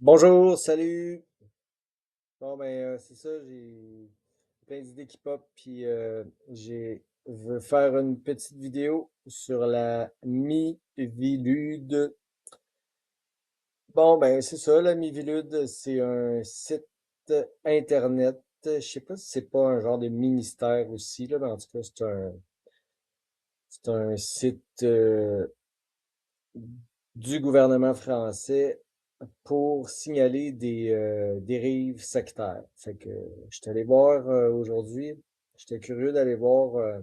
Bonjour, salut! Bon, ben, c'est ça, j'ai plein d'idées qui pop, puis veux faire une petite vidéo sur la Mivilude. Bon, ben, c'est ça, la Mivilude, c'est un site internet. Je sais pas si c'est pas un genre de ministère aussi, là, mais en tout cas, c'est un site du gouvernement français pour signaler des dérives sectaires. Fait que je suis allé voir aujourd'hui, j'étais curieux d'aller voir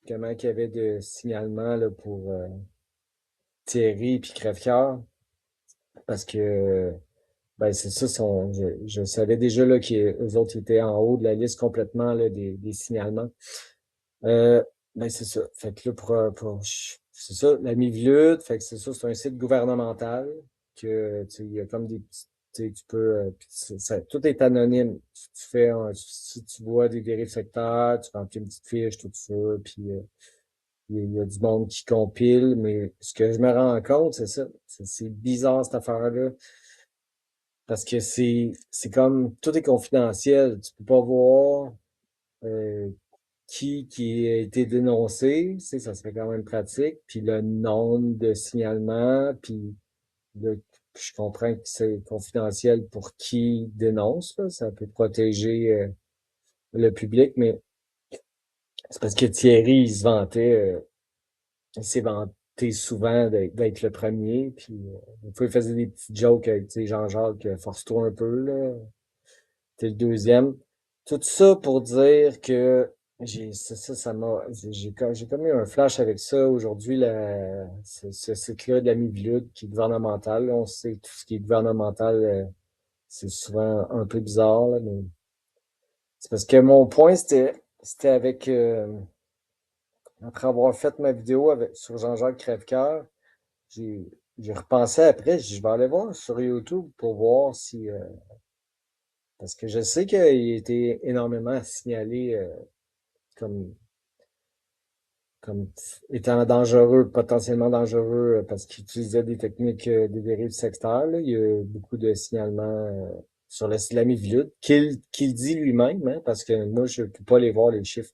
comment il y avait de signalements là, pour Thierry puis Crèvecoeur, parce que ben c'est ça, je savais déjà là qu'eux autres étaient en haut de la liste complètement là, des signalements. Euh, ben c'est ça. Fait que là, c'est ça, la Mivlude, fait que c'est ça, c'est un site gouvernemental que, tu sais, il y a comme des petits, tu sais, tu peux, puis tout est anonyme. Si tu vois des dérives sectaires, tu remplis une petite fiche, tout ça, puis il y a du monde qui compile, mais ce que je me rends compte, c'est ça. C'est bizarre, cette affaire-là, parce que c'est comme, tout est confidentiel. Tu peux pas voir, euh, qui a été dénoncé, tu sais, ça serait quand même pratique, puis le nombre de signalements, puis je comprends que c'est confidentiel pour qui dénonce, là, ça peut protéger le public, mais c'est parce que Thierry, il s'est vanté souvent d'être le premier, puis des fois, il faisait des petits jokes avec, tu sais, Jean-Jacques, force-toi un peu, là, t'es le deuxième. Tout ça pour dire que ça m'a, j'ai comme eu un flash avec ça aujourd'hui, ce site-là de la Mivilude qui est gouvernemental. Là. On sait que tout ce qui est gouvernemental, c'est souvent un peu bizarre, là, mais c'est parce que mon point, c'était avec, après avoir fait ma vidéo sur Jean-Jacques Crèvecoeur, j'ai, j'ai repensé après, je vais aller voir sur YouTube pour voir si, parce que je sais qu'il a été énormément signalé, comme, comme étant dangereux, potentiellement dangereux, parce qu'il utilisait des techniques des dérives sectaires. Là. Il y a beaucoup de signalements sur le Slamivlude, qu'il dit lui-même, hein, parce que moi, je peux pas les voir, les chiffres.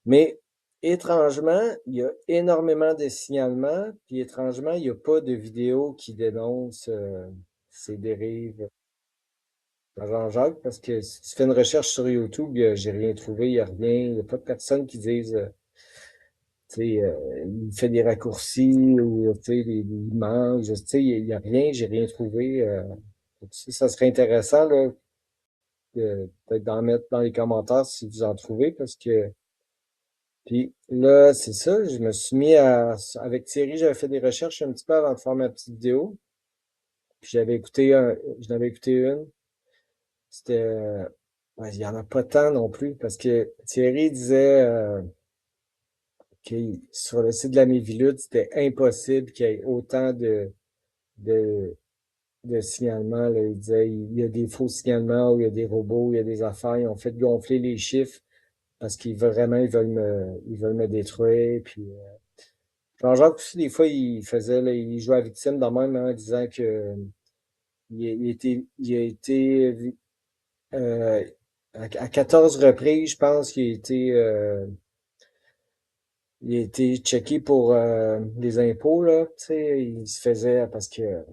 Mais étrangement, il y a énormément de signalements, puis étrangement, il n'y a pas de vidéos qui dénoncent ces dérives à Jean-Jacques, parce que si tu fais une recherche sur YouTube, j'ai rien trouvé, il n'y a rien, il n'y a pas de personne qui dise tu sais, il fait des raccourcis ou tu sais, il mange, tu sais, il y a rien, j'ai rien trouvé. Ça serait intéressant là, peut-être d'en mettre dans les commentaires si vous en trouvez, parce que puis là, c'est ça, je me suis mis avec Thierry, j'avais fait des recherches un petit peu avant de faire ma petite vidéo. Puis j'en avais écouté une. C'était, ouais, il y en a pas tant non plus, parce que Thierry disait que sur le site de la Mivilude, c'était impossible qu'il y ait autant de, de signalements. Là. Il disait il y a des faux signalements, ou il y a des robots, il y a des affaires, ils ont fait gonfler les chiffres parce qu'ils veulent vraiment, ils veulent me détruire. Puis Jean-Jacques aussi, des fois, il jouait à victime dans même, hein, en disant que il a été euh, à 14 reprises, je pense il a été checké pour les impôts, là. Tu sais, il se faisait parce que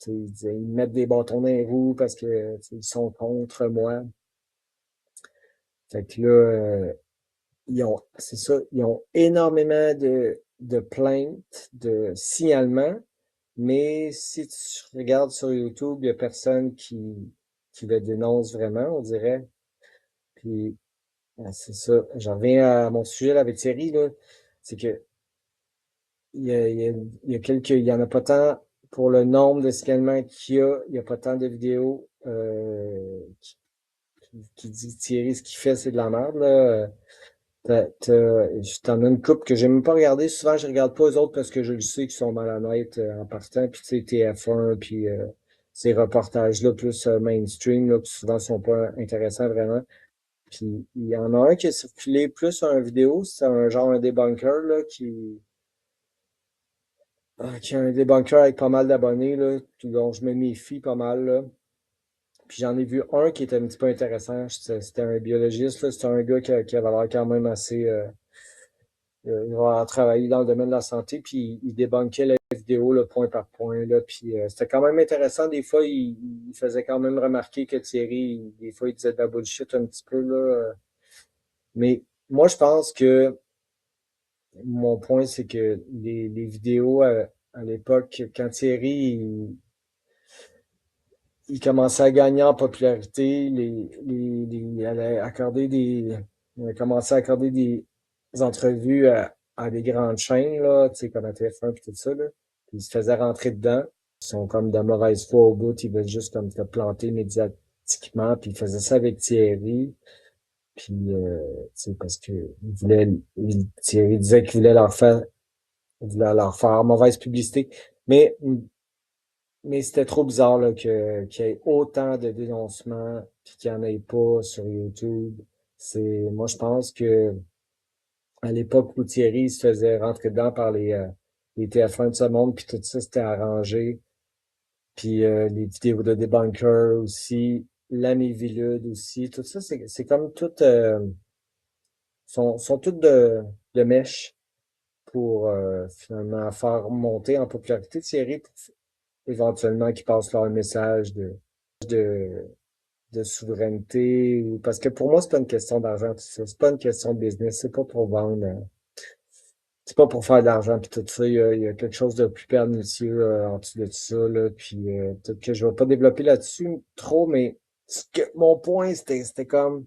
tu sais, ils mettent des bâtons dans les roues parce que tu sais, ils sont contre moi. Fait que là, c'est ça, ils ont énormément de plaintes, de signalements, mais si tu regardes sur YouTube, il y a personne qui le dénonce vraiment, on dirait. Puis, c'est ça. J'en reviens à mon sujet là, avec Thierry, là. C'est que il y a il y en a pas tant pour le nombre de signalements il y a pas tant de vidéos qui dit Thierry, ce qu'il fait, c'est de la merde, là. Je t'en ai une couple que j'ai même pas regardé. Souvent, je regarde pas les autres parce que je le sais qu'ils sont malhonnêtes en partant. Puis, tu sais, TF1, puis ces reportages-là plus mainstream, là, qui souvent sont pas intéressants vraiment. Puis, il y en a un qui a circulé plus sur une vidéo. C'est un genre un débunker, là, qui est un débunker avec pas mal d'abonnés, là, dont je me méfie pas mal, là. Puis j'en ai vu un qui était un petit peu intéressant. C'était un biologiste, là. C'était un gars qui avait l'air quand même assez, il va travailler dans le domaine de la santé, puis il débunkait la vidéo là, point par point. Là, puis c'était quand même intéressant. Des fois, il faisait quand même remarquer que Thierry, des fois, il disait de la bullshit un petit peu. Là. Mais moi, je pense que mon point, c'est que les vidéos à l'époque, quand Thierry il commençait à gagner en popularité, il allait accorder il a commencé à accorder des entrevues à des grandes chaînes, là, tu sais, comme à TF1 et tout ça, là. Puis il se faisait rentrer dedans. Ils sont comme de mauvaise foi au bout, ils veulent juste comme te planter médiatiquement, puis il faisait ça avec Thierry. Puis, tu sais, parce que Thierry disait qu'il voulait il voulait leur faire mauvaise publicité. Mais mais c'était trop bizarre là, qu'il y ait autant de dénoncements puis qu'il n'y en ait pas sur YouTube. Moi, je pense que à l'époque où Thierry se faisait rentrer dedans par les TF1 de ce monde, puis tout ça, c'était arrangé. Puis les vidéos de Debunker aussi, l'ami Villud aussi, tout ça, c'est comme tout, sont toutes de mèche pour finalement faire monter en popularité Thierry, pour éventuellement qu'ils passent leur message de de souveraineté parce que pour moi c'est pas une question d'argent tout ça, c'est pas une question de business, c'est pas pour vendre, c'est pas pour faire de l'argent puis tout ça, il y a quelque chose de plus pernicieux en dessous de tout ça là, puis peut-être que je vais pas développer là-dessus trop, mais mon point c'était comme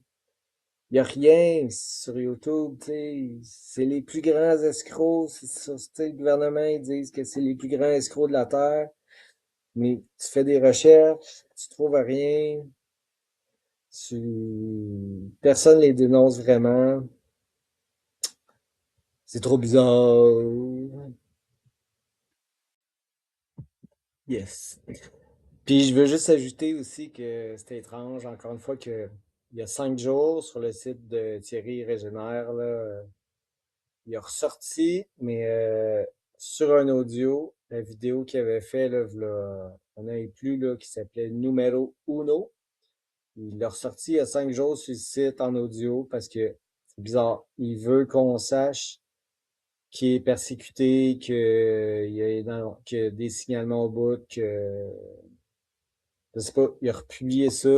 il y a rien sur YouTube, tu sais, c'est les plus grands escrocs, c'est ça, tu sais, le gouvernement ils disent que c'est les plus grands escrocs de la terre, mais tu fais des recherches, tu trouves rien. Personne les dénonce vraiment. C'est trop bizarre. Yes. Puis je veux juste ajouter aussi que c'était étrange, encore une fois, que il y a 5 jours sur le site de Thierry Régénère, là, il a ressorti, mais sur un audio, la vidéo qu'il avait fait, là, v'là un an et plus, là, qui s'appelait Numero Uno. Il l'a ressorti il y a 5 jours sur le site en audio parce que c'est bizarre. Il veut qu'on sache qui est persécuté, qu'il y a des signalements au bout, que je sais pas, il a republié ça,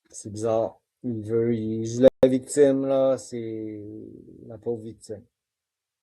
c'est bizarre. Il joue la victime, là, c'est la pauvre victime.